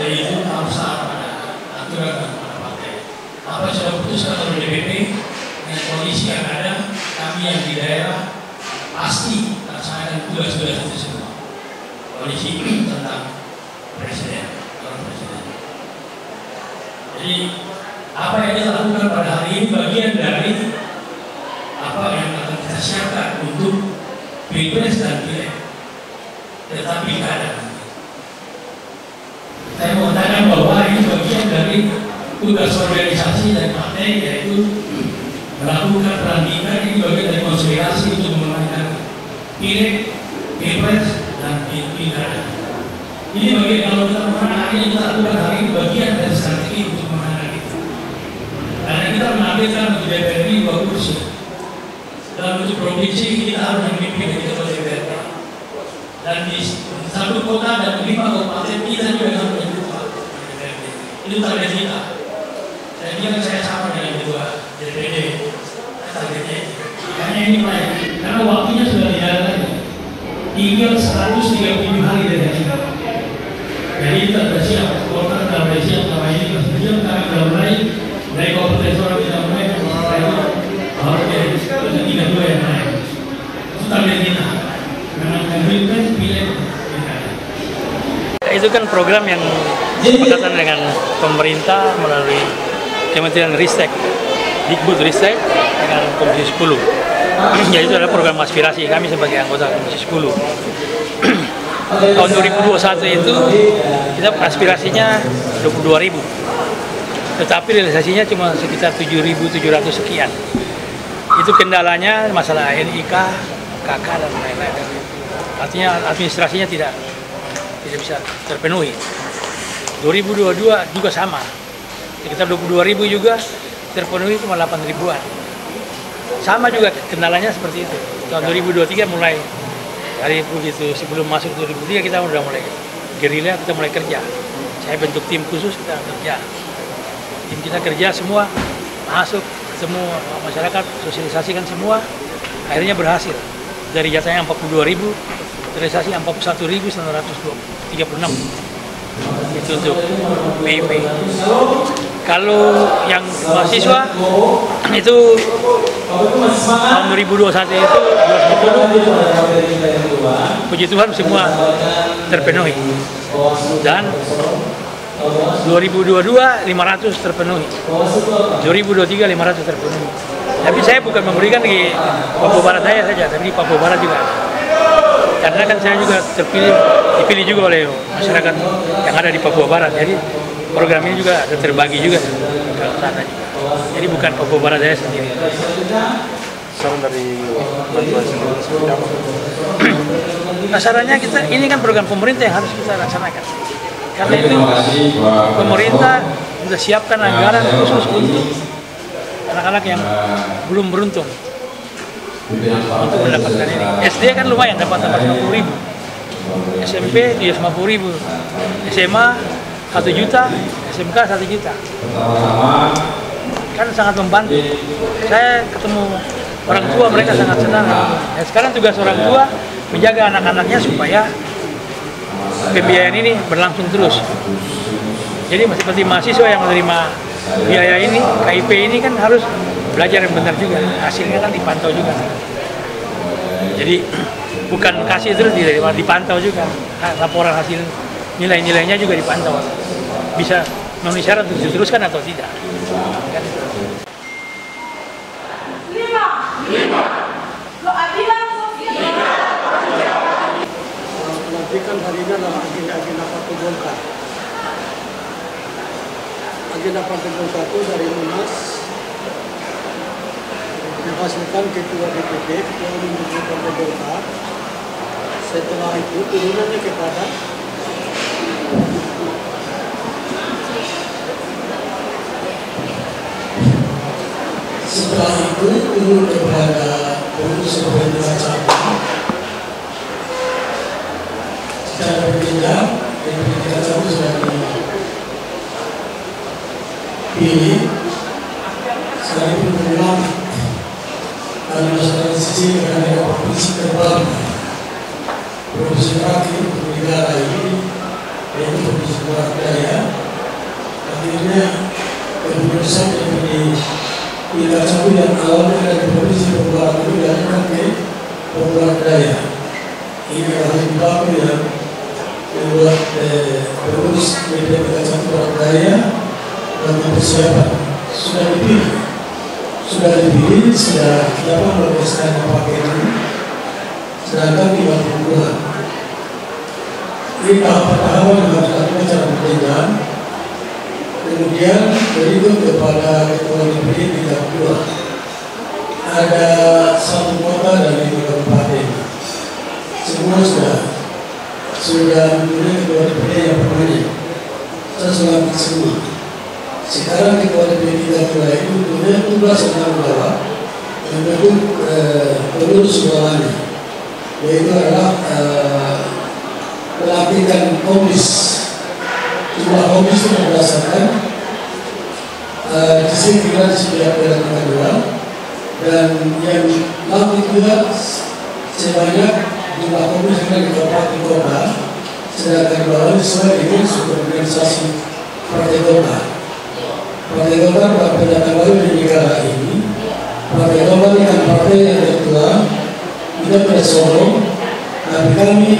Jadi itu harus taat pada aturan dan pada partai. Apa yang sudah putuskan oleh DPP dengan kondisi yang ada, kami yang di daerah pasti laksanakan tugas-tugas itu semua. Kondisi tentang presiden, calon presiden. Jadi apa yang kita lakukan pada hari ini bagian dari apa yang akan kita siapkan untuk pilpres dan pileg. Tetapi ada. Saya mau katakan bahwa ini bagian dari tugas organisasi dan partai, yaitu melakukan pelantikan. Ini bagian dari konsolidasi untuk memenangkan pileg, pilpres dan pilkada. Ini bagian kalau kita memenangkan ini kita lakukan hari ini bagian dari strategi untuk memenangkan itu. Karena kita menambilkan untuk DPR ini 2 kursi. Dan untuk provinsi kita harus memimpin dari ketua DPR. Dan di 1 kota dan 5 kabupaten kita juga harus menjadi itu target kita. Dan ini saya sama dengan ketua DPD. Targetnya karena ini baik. Karena waktunya sudah tidak ada lagi. Tinggal 130 hari dari ini. Jadi kita sudah siap. Kota sudah mulai siap. Sama ini kami sudah mulai dari kabupaten Sorong kita mulai harus jadi 32 yang lain. Itu target kita. Itu kan program yang berkaitan dengan pemerintah melalui Kementerian Ristek, Dikbud-Ristek dengan Komisi 10. Jadi itu adalah program aspirasi kami sebagai anggota Komisi 10. Tahun 2021 itu kita aspirasinya 22.000, tetapi realisasinya cuma sekitar 7.700 sekian. Itu kendalanya masalah NIK, KK dan lain-lain. Artinya administrasinya tidak bisa terpenuhi. 2022 juga sama, sekitar 22.000 juga terpenuhi cuma 8.000-an. Sama juga kendalanya seperti itu. Tahun 2023 mulai dari begitu sebelum masuk 2023 kita sudah mulai gerilya, kita mulai kerja. Saya bentuk tim khusus, kita kerja. Tim kita kerja semua masuk, ketemu masyarakat, sosialisasikan semua, akhirnya berhasil. Dari jatahnya 42.000, realisasi 41.936. Itu untuk PIP. Kalau yang mahasiswa itu tahun 2021 itu 250, puji Tuhan semua terpenuhi. Dan 2022 500 terpenuhi, 2023 500 terpenuhi. Tapi saya bukan memberikan di Papua Barat saya saja, tapi di Papua Barat juga. Karena kan saya juga dipilih juga oleh masyarakat yang ada di Papua Barat. Jadi program ini juga ada terbagi juga ke sana juga. Jadi bukan Papua Barat saya sendiri. Saran dari bantuan sendiri seperti apa? Sarannya kita ini kan program pemerintah yang harus kita laksanakan. Karena itu pemerintah sudah siapkan anggaran khusus untuk anak-anak yang belum beruntung untuk mendapatkan ini. SD kan lumayan dapat 50.000, SMP 50.000, SMA 1 juta, SMK 1 juta. Kan sangat membantu. Saya ketemu orang tua, mereka sangat senang. Ya, sekarang tugas orang tua menjaga anak-anaknya supaya pembiayaan ini berlangsung terus. Jadi seperti mahasiswa yang menerima biaya ini, KIP ini kan harus belajar yang benar juga. Hasilnya kan dipantau juga. Jadi bukan kasih terus dipantau juga. Laporan hasil nilai-nilainya juga dipantau. Bisa memenuhi syarat untuk diteruskan atau tidak. Kan? Pelantikan hari ini adalah agenda Partai Golkar. Agenda Partai Golkar itu dari Munas menghasilkan ketua DPP, ketua umum Partai Golkar. Setelah itu turunannya kepada turun kepada pengurus pemerintah cabang. Secara berjenjang, pemerintah cabang sudah dipilih sekalipun berulang karena transisi kepada provinsi terbang, provinsi terakhir untuk negara ini, yaitu provinsi Barat Daya. yang awalnya dari Provinsi Papua itu dialihkan ke Papua Daya. Ini adalah baku yang membuat pengurus DPP Papua Daya dan persiapan sudah dipilih, sudah 8 SKN pakai ini, sedangkan 52. Ini tahap-tahapan yang harus dilakukan secara berjenjang. Kemudian berikut kepada Ketua DPD tingkat 2. Ada 1 kota dari kabupaten. Semua sudah mempunyai Ketua DPD yang permanen. Saya sudah semua. Sekarang Ketua DPD tingkat 2 itu punya tugas yang tanggung jawab membentuk pengurus suaranya, yaitu adalah pelantikan komis. Jumlah komis itu berdasarkan disini setiap daerah dan yang lantik juga sebanyak jumlah komis yang di kabupaten kota, sedangkan bawah sesuai dengan organisasi Partai Golkar. Partai Golkar pada pendatang baru di negara ini. Partai Golkar dengan partai yang tertua tidak bersorong, tapi kami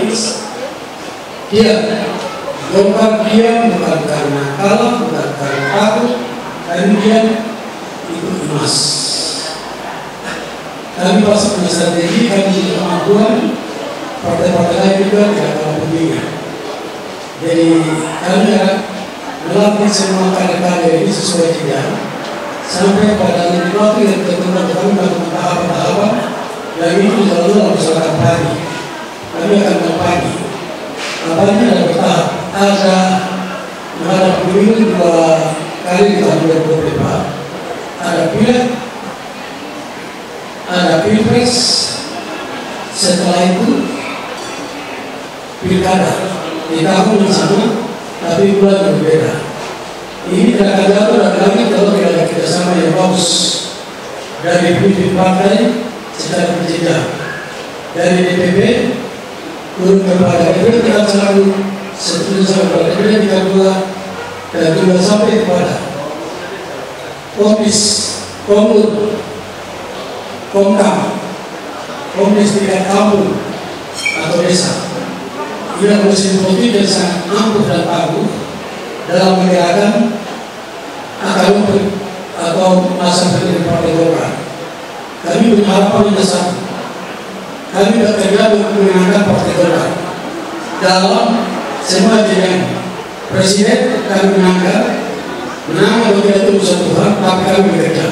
Golkar dia bukan karena kalah, bukan karena takut, tapi dia ikut emas. Kami pasti punya strategi, kami punya kemampuan, partai-partai lain juga tidak kalah pentingnya. Jadi kami akan melatih semua kader-kader ini sesuai jenjang sampai pada waktu yang tertentu kami melakukan tahapan-tahapan yang itu selalu dalam usaha pagi. Kami akan berbagi. Kampanye ada bertahap, ada menghadap pemilu 2 kali di tahun 2024, ada pileg, ada pilpres, setelah itu pilkada di tahun yang sama, tapi bulan yang berbeda. Ini tidak akan jatuh dan lagi kalau tidak ada kerjasama yang bagus dari pemimpin partai secara berjenjang, dari DPP turun kepada DPD kita selalu setuju kepada DPD tingkat 2 dan juga sampai kepada Komis, Komur, Komkam, Komis tingkat kampung atau desa. Ia mesin politik yang sangat ampuh dan tangguh dalam menggerakkan akal atau masa pendiri Partai Golkar. Kami berharapan yang satu. Kami bekerja untuk menangkan Partai Golkar dalam semua jenjang. Presiden kami menang atau tidak itu urusan Tuhan, tapi kami bekerja.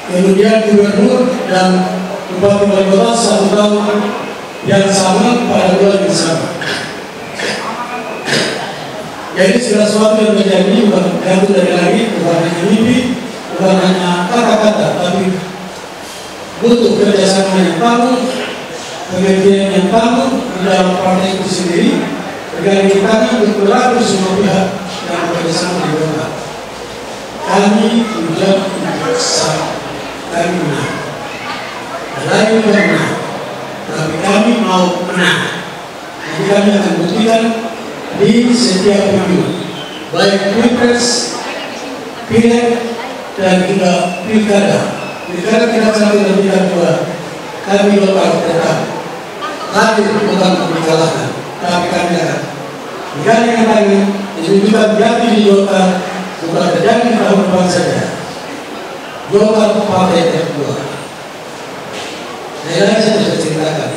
Kemudian gubernur dan bupati wali kota 1 tahun yang sama pada bulan yang sama. Jadi segala sesuatu yang terjadi bukan jatuh dari langit, bukan hanya mimpi, bukan hanya kata-kata, tapi butuh kerjasama yang tangguh, pengertian yang tangguh di dalam partai itu sendiri, berganding tangan untuk berlaku semua pihak yang bekerjasama di Golkar. Kami menjadi bersama, kami menang. Lain juga menang, tapi kami mau menang. Jadi kami akan buktikan di setiap pemilu, baik pilpres, pileg, dan juga pilkada. Pilkada kita satu dan tidak 2, kami Golkar tetap hadir bukan dikalahkan, tapi kami akan menggandeng tangan menunjukkan jati di Golkar bukan terjadi di tahun depan saja. Golkar partai tertua. Saya sudah ceritakan,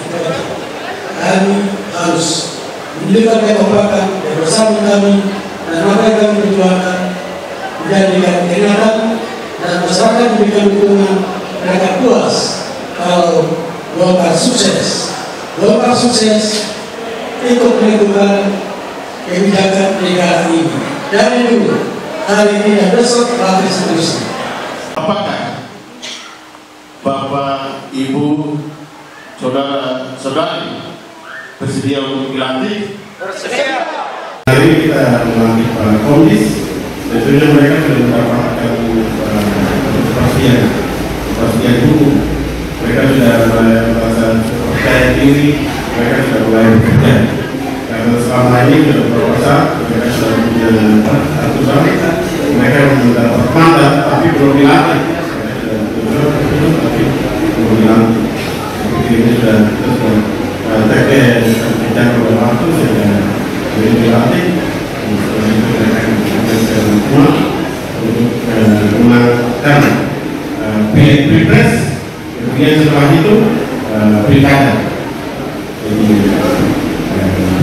kami harus menunjukkan kekompakan yang bersama kami dan apa yang kami perjuangkan menjadikan kenyataan dan masyarakat memberikan dukungan. Mereka puas kalau Golkar sukses. Golkar sukses ikut menentukan kebijakan negara ini dari dulu, hari ini dan besok, bahkan seterusnya. Apakah Bapak, Ibu, saudara-saudari bersedia untuk dilantik? Bersedia. Hari ini kita melantik para komis, tentunya mereka sudah mendapatkan kepastian hukum. Mereka sudah merasa percaya diri, mereka sudah mulai bekerja. Karena selama ini sudah berkuasa, mereka sudah punya ratusan, mereka mendapat mandat, tapi belum dilantik. Mereka sudah dilantik. Ini sudah TPS bicara pada waktu sudah dilantik untuk semua untuk menangkan pilpres, kemudian setelah itu pilkada. Jadi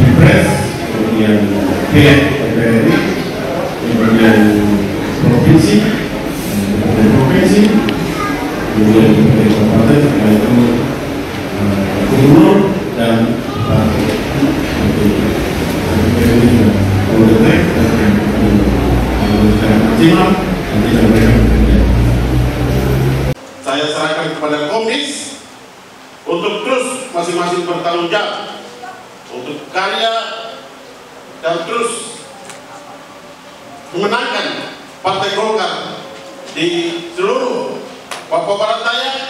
pilpres, kemudian PRRI, kemudian provinsi, kemudian kabupaten, setelah itu gubernur dan saya serahkan kepada Komdis untuk terus masing-masing bertanggung jawab untuk karya dan terus memenangkan Partai Golkar di seluruh Papua Barat Daya